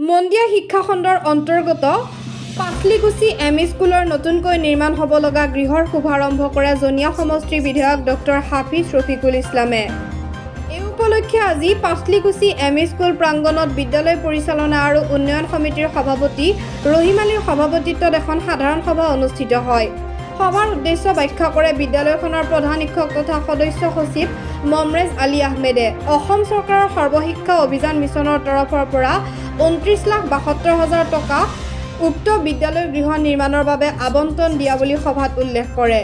মন্দিয়া শিক্ষা খণ্ডৰ অন্তৰ্গত পাটলিকুচি এম ই স্কুলৰ নতুনকৈ নিৰ্মাণ হ'ব লগা গৃহৰ শুভাৰম্ভ কৰে জনিয়া সমষ্টিৰ বিধায়ক ডক্টৰ হাফিজ ৰফিকুল ইছলামে। এই উপলক্ষে আজি পাটলিকুচি এম ই স্কুল প্ৰাংগণত বিদ্যালয় পৰিচালনা আৰু উন্নয়ন সমিতিৰ সভাপতি ৰহিম আলীৰ সভাপতিত্বত এখন সাধাৰণ সভা অনুষ্ঠিত হয়। সভাৰ উদ্দেশ্য ব্যাখ্যা কৰে বিদ্যালয়খনৰ প্ৰধান শিক্ষক তথা সদস্য সচিব মমৰেজ আলী আহমেদে। অসম চৰকাৰৰ সৰ্বশিক্ষা অভিযান মিছনৰ তৰফৰ পৰা 29,72,000 টকা উক্ত বিদ্যালয় গৃহ নিৰ্মাণৰ বাবে আবণ্টন দিয়া বুলি সভাত উল্লেখ কৰে।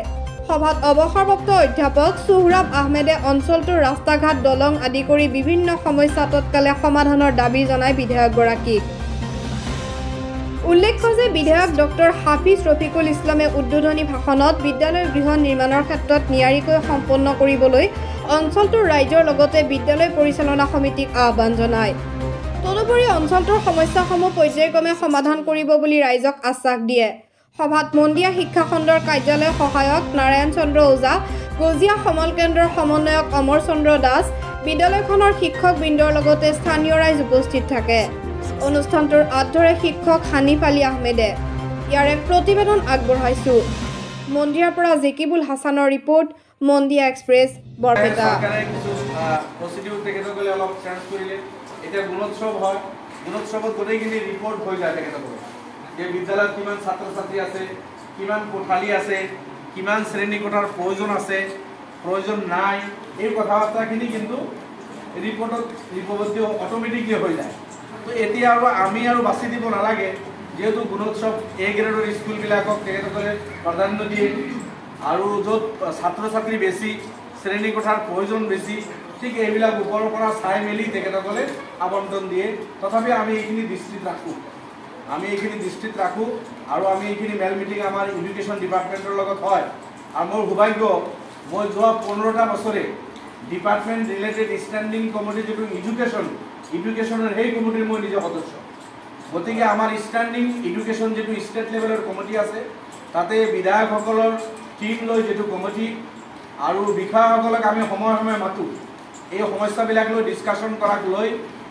সভাত অৱসৰপ্ৰাপ্ত অধ্যাপক সোহৰাব আহমেদে অঞ্চলটোৰ ৰাস্তা ঘাট দলং আদি কৰি বিভিন্ন সমস্যা তৎকালে সমাধানৰ দাবী জনায় বিধায়কগৰাকীক। উল্লেখ্য যে বিধায়ক ডক্টৰ হাফিজ ৰফিকুল ইছলামে উদ্বোধনী ভাষণত বিদ্যালয় গৃহ নিৰ্মাণৰ ক্ষেত্ৰত নিয়াৰিকৈ সম্পন্ন কৰিবলৈ অঞ্চলটোৰ ৰাইজৰ লগতে বিদ্যালয় পৰিচালনা সমিতিক আহ্বান জনায়। তদুপৰি অঞ্চলটোৰ সমস্যাসমূহ পৰ্যায়ক্ৰমে সমাধান কৰিব বুলি ৰাইজক আশ্বাস দিয়ে। সভাত মন্দিয়া শিক্ষা খণ্ডৰ কাৰ্যালয় সহায়ক নাৰায়ণ চন্দ্ৰ ওজা, গজিয়া সমল কেন্দ্ৰৰ সমন্বয়ক অমৰ চন্দ্ৰ দাস, বিদ্যালয়খনৰ শিক্ষকবৃন্দৰ লগতে স্থানীয় ৰাইজ উপস্থিত থাকে। অনুষ্ঠানটোৰ আঁতৰে শিক্ষক হানিফ আলী আহমেদে ইয়াৰ এক প্ৰতিবেদন আগবঢ়াইছো। মন্দিয়াৰ পৰা জেকিবুল হাছানৰ ৰিপৰ্ট, মন্দিয়া এক্সপ্ৰেছ, বৰপেটা। এতিয়া গুণোৎসৱ হয়, গুণোৎসৱত গোটেইখিনি ৰিপৰ্ট হৈ যায় তেখেতসকলৰ যে বিদ্যালয়ত কিমান ছাত্ৰ ছাত্ৰী আছে, কিমান কোঠালি আছে, কিমান শ্ৰেণীকোঠাৰ প্ৰয়োজন আছে, প্ৰয়োজন নাই, এই কথা বাৰ্তাখিনি কিন্তু ৰিপৰ্টত লিপিবদ্ধ অট'মেটিকলি হৈ যায়। তো এতিয়া আমি বাছি দিব নালাগে, যিহেতু গুণোৎসৱ এ গ্ৰেডৰ স্কুলবিলাকক তেখেতসকলে প্ৰাধান্য দিয়ে আৰু য'ত ছাত্ৰ ছাত্ৰী বেছি, শ্ৰেণীকোঠাৰ প্ৰয়োজন বেছি, ঠিক এইবিলাক ওপৰৰ পৰা চাই মেলি তেখেতসকলে আবণ্টন দিয়ে। তথাপি আমি এইখিনি দৃষ্টিত ৰাখোঁ আৰু আমি এইখিনি মেল মিটিং আমাৰ এডুকেশ্যন ডিপাৰ্টমেণ্টৰ লগত হয়। আৰু মোৰ সৌভাগ্য, মই যোৱা 15টা বছৰে ডিপাৰ্টমেণ্ট ৰিলেটেড ষ্টেণ্ডিং কমিটি যিটো এডুকেশ্যনৰ সেই কমিটিৰ মই নিজে সদস্য। গতিকে আমাৰ ষ্টেণ্ডিং এডুকেশ্যন যিটো ষ্টেট লেভেলৰ কমিটি আছে, তাতে বিধায়কসকলৰ টীম লৈ যিটো কমিটি আৰু বিষয়াসকলক আমি সময়ে সময়ে মাতোঁ। এই সমস্যাবিলাক লৈ ডিছকাশ্যন কৰাক লৈ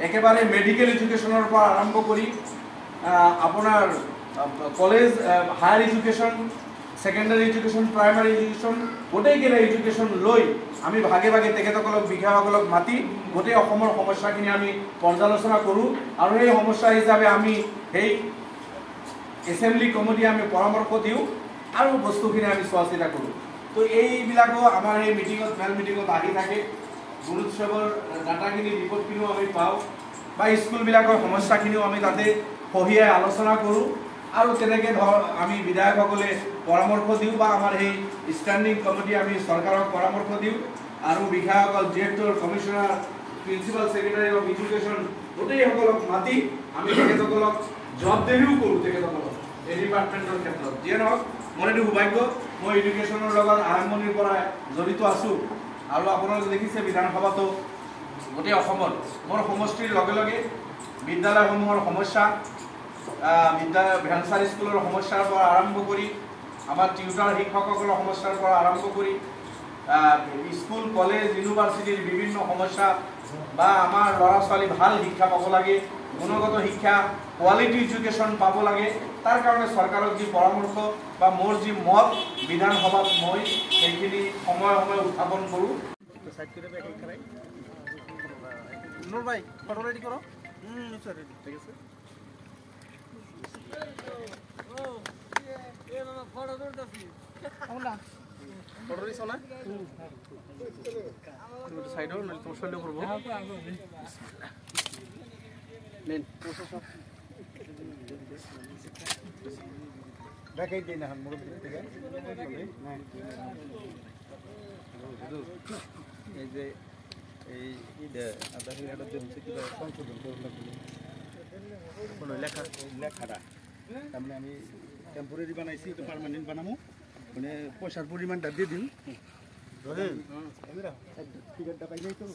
একেবাৰে মেডিকেল এডুকেশ্যনৰ পৰা আৰম্ভ কৰি আপোনাৰ college, higher education, secondary education, primary education, গোটেইকেইটা এডুকেশ্যন লৈ আমি ভাগে ভাগে তেখেতসকলক বিষয়াসকলক মাতি গোটেই অসমৰ সমস্যাখিনি আমি পৰ্যালোচনা কৰোঁ আৰু সেই সমস্যা হিচাপে আমি সেই এছেম্বলি কমিটি আমি পৰামৰ্শ দিওঁ আৰু বস্তুখিনি আমি চোৱা চিতা কৰোঁ। তো এইবিলাকো আমাৰ এই মিটিঙত মেল মিটিঙত আহি থাকে। গুণোৎসৱৰ ডাটাখিনি ৰিপৰ্টখিনিও আমি পাওঁ বা স্কুলবিলাকৰ সমস্যাখিনিও আমি তাতে সহিয়াই আলোচনা কৰোঁ আৰু তেনেকৈ আমি বিধায়কসকলে পৰামৰ্শ দিওঁ বা আমাৰ সেই ষ্টেণ্ডিং কমিটি আমি চৰকাৰক পৰামৰ্শ দিওঁ আৰু বিষয়াসকল, director, commissioner, principal secretary of education গোটেইসকলক মাতি আমি তেখেতসকলক জবাবদিহিও কৰোঁ। তেখেতসকলক এই ডিপাৰ্টমেণ্টৰ ক্ষেত্ৰত যিয়ে নহওক, মোৰ এইটো সৌভাগ্য, মই এডুকেশ্যনৰ লগত আৰম্ভণিৰ পৰাই জড়িত আছোঁ। আৰু আপোনালোকে দেখিছে বিধানসভাটো গোটেই অসমত মোৰ সমষ্টিৰ লগে লগে বিদ্যালয়সমূহৰ সমস্যা, ভেঞ্চাৰ স্কুলৰ সমস্যাৰ পৰা আৰম্ভ কৰি আমাৰ টিউটাৰ শিক্ষকসকলৰ সমস্যাৰ পৰা আৰম্ভ কৰি স্কুল, কলেজ, ইউনিভাৰ্চিটিৰ বিভিন্ন সমস্যা বা আমাৰ ল'ৰা ছোৱালী ভাল শিক্ষা পাব লাগে, গুণগত শিক্ষা, কোৱালিটি এডুকেশ্যন পাব লাগে, তাৰ কাৰণে চৰকাৰক যি পৰামৰ্শ বা মোৰ যি মত বিধানসভাত মই সেইখিনি সময়ে সময়ে উত্থাপন কৰোঁ। তাৰমানে আমি টেম্পৰেৰী বনাইছি, এইটো পাৰ্মানেণ্ট বনামো, মানে পইচাৰ পৰিমাণ দাবি দিওঁ। টিকেট পাই যায়তো